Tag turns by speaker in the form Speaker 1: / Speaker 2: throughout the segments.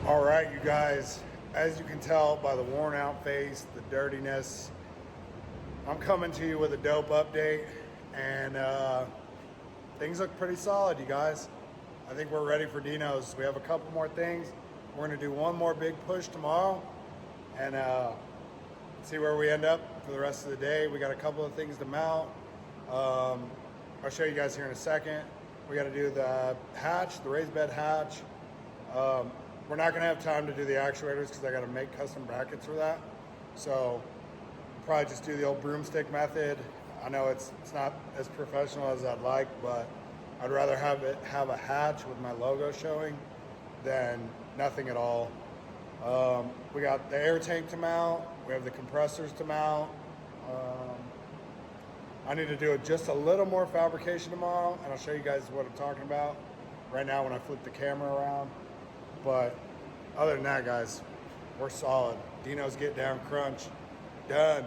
Speaker 1: All right, you guys, as you can tell by the worn out face, the dirtiness, I'm coming to you with a dope update, and things look pretty solid, you guys. I think we're ready for Dino's. We have a couple more things. We're gonna do one more big push tomorrow and see where we end up for the rest of the day. We got a couple of things to mount. I'll show you guys here in a second. We got to do the hatch, the raised bed hatch. We're not going to have time to do the actuators because I got to make custom brackets for that. So probably just do the old broomstick method. I know it's not as professional as I'd like, but I'd rather have a hatch with my logo showing than nothing at all. We got the air tank to mount. We have the compressors to mount. I need to do just a little more fabrication tomorrow, and I'll show you guys what I'm talking about right now when I flip the camera around. But other than that, guys, we're solid. Dino's Get Down Crunch, done.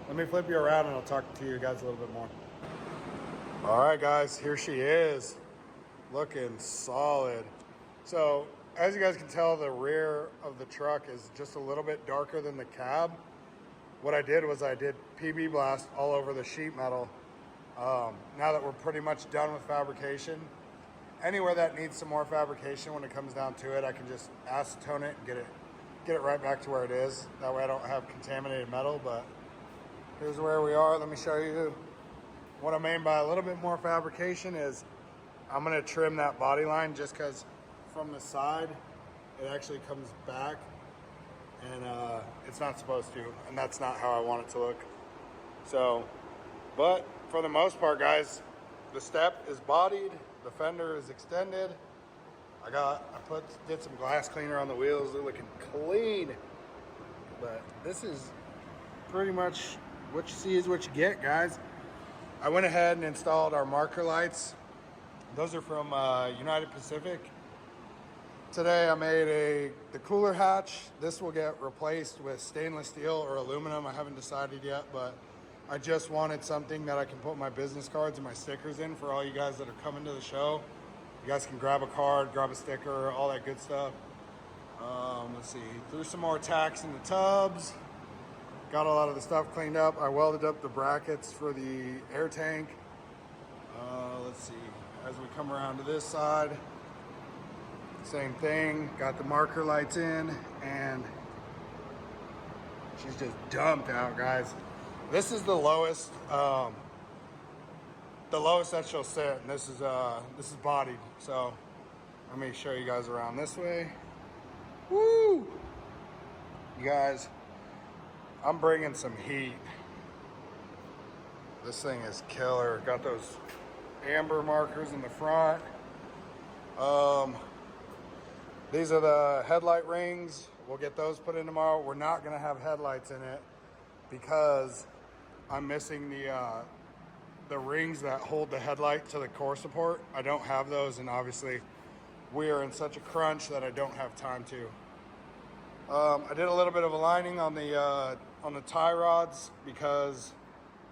Speaker 1: Let me flip you around and I'll talk to you guys a little bit more. All right, guys, here she is, looking solid. So as you guys can tell, the rear of the truck is just a little bit darker than the cab. What I did was I did PB blast all over the sheet metal. Now that we're pretty much done with fabrication, anywhere that needs some more fabrication when it comes down to it, I can just acetone it and get it right back to where it is. That way I don't have contaminated metal. But here's where we are. Let me show you. What I mean by a little bit more fabrication is I'm gonna trim that body line just because from the side it actually comes back, and it's not supposed to, and that's not how I want it to look. So, but for the most part, guys, the step is bodied, the fender is extended. I did some glass cleaner on the wheels. They're looking clean. But this is pretty much what you see is what you get, guys. I went ahead and installed our marker lights. Those are from United Pacific. Today I made the cooler hatch. This will get replaced with stainless steel or aluminum. I haven't decided yet, but I just wanted something that I can put my business cards and my stickers in for all you guys that are coming to the show. You guys can grab a card, grab a sticker, all that good stuff. Let's see, threw some more tacks in the tubs. Got a lot of the stuff cleaned up. I welded up the brackets for the air tank. Let's see, as we come around to this side, same thing, got the marker lights in, and she's just dumped out, guys. This is the lowest that she'll sit, and this is bodied. So let me show you guys around this way. Woo! You guys, I'm bringing some heat. This thing is killer. Got those amber markers in the front. These are the headlight rings. We'll get those put in tomorrow. We're not gonna have headlights in it because I'm missing the rings that hold the headlight to the core support. I don't have those, and obviously we are in such a crunch that I don't have time to. I did a little bit of aligning on the tie rods because,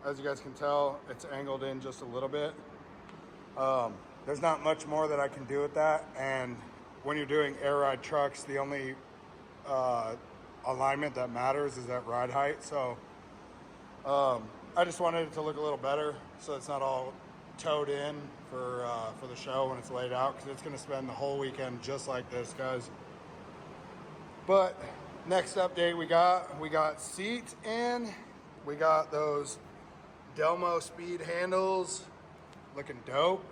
Speaker 1: as you guys can tell, it's angled in just a little bit. There's not much more that I can do with that, and when you're doing air ride trucks, the only alignment that matters is that ride height. So I just wanted it to look a little better so it's not all towed in for the show when it's laid out, because it's going to spend the whole weekend just like this, guys. But next update we got seats in. We got those Delmo speed handles looking dope.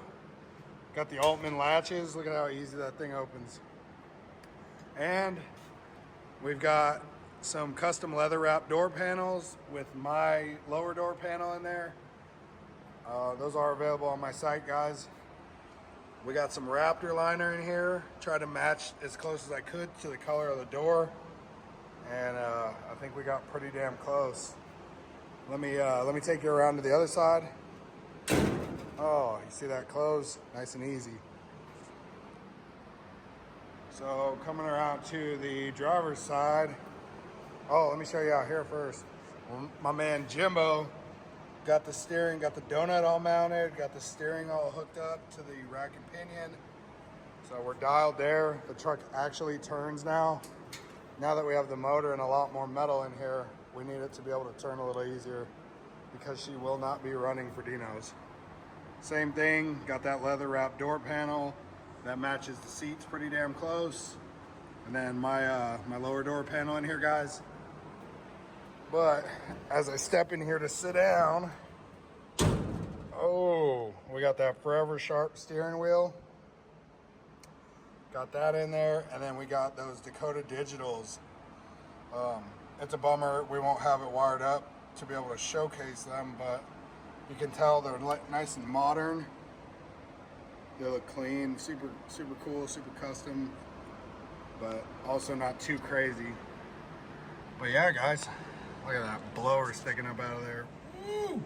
Speaker 1: Got the Altman latches. Look at how easy that thing opens. And we've got some custom leather wrap door panels with my lower door panel in there. Those are available on my site, guys. We got some Raptor liner in here. Tried to match as close as I could to the color of the door. And I think we got pretty damn close. Let me take you around to the other side. Oh, you see that close? Nice and easy. So coming around to the driver's side. Oh, let me show you out here first. My man Jimbo got the steering, got the donut all mounted, got the steering all hooked up to the rack and pinion. So we're dialed there. The truck actually turns now. Now that we have the motor and a lot more metal in here, we need it to be able to turn a little easier because she will not be running for Dino's. Same thing, got that leather wrap door panel that matches the seats pretty damn close. And then my lower door panel in here, guys. But as I step in here to sit down, oh, we got that Forever Sharp steering wheel. Got that in there, and then we got those Dakota Digitals. It's a bummer we won't have it wired up to be able to showcase them, but you can tell they're nice and modern. They look clean, super cool, super custom, but also not too crazy. But yeah, guys, look at that blower sticking up out of there. Woo!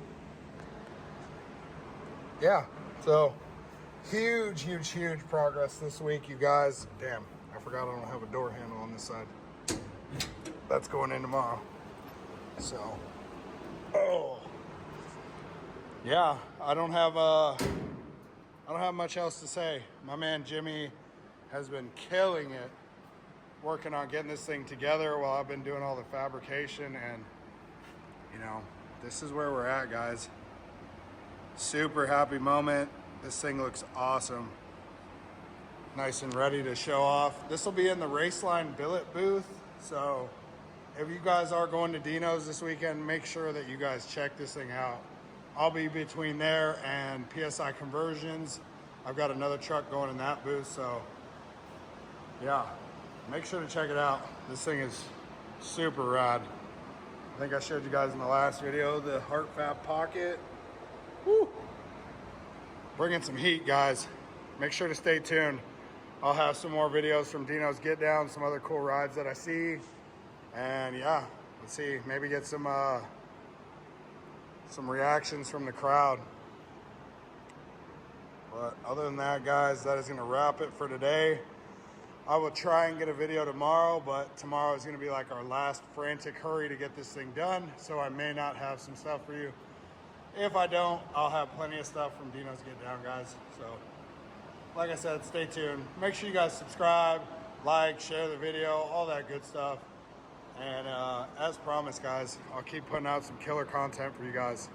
Speaker 1: Yeah, so huge progress this week, you guys. Damn, I forgot I don't have a door handle on this side. That's going in tomorrow. So, oh, yeah, I don't have much else to say. My man Jimmy has been killing it, working on getting this thing together while I've been doing all the fabrication, and you know, this is where we're at, guys. Super happy moment. This thing looks awesome. Nice and ready to show off. This will be in the Raceline billet booth. So if you guys are going to Dino's this weekend, make sure that you guys check this thing out. I'll be between there and PSI Conversions. I've got another truck going in that booth. So yeah, make sure to check it out. This thing is super rad. I think I showed you guys in the last video, the Heart Fab Pocket. Woo! Bringing some heat, guys. Make sure to stay tuned. I'll have some more videos from Dino's Get Down, some other cool rides that I see. And yeah, let's see, maybe get some reactions from the crowd. But other than that, guys, that is gonna wrap it for today. I will try and get a video tomorrow, but tomorrow is gonna be like our last frantic hurry to get this thing done. So I may not have some stuff for you. If I don't, I'll have plenty of stuff from Dino's Get Down, guys. So, like I said, stay tuned. Make sure you guys subscribe, like, share the video, all that good stuff. And as promised, guys, I'll keep putting out some killer content for you guys.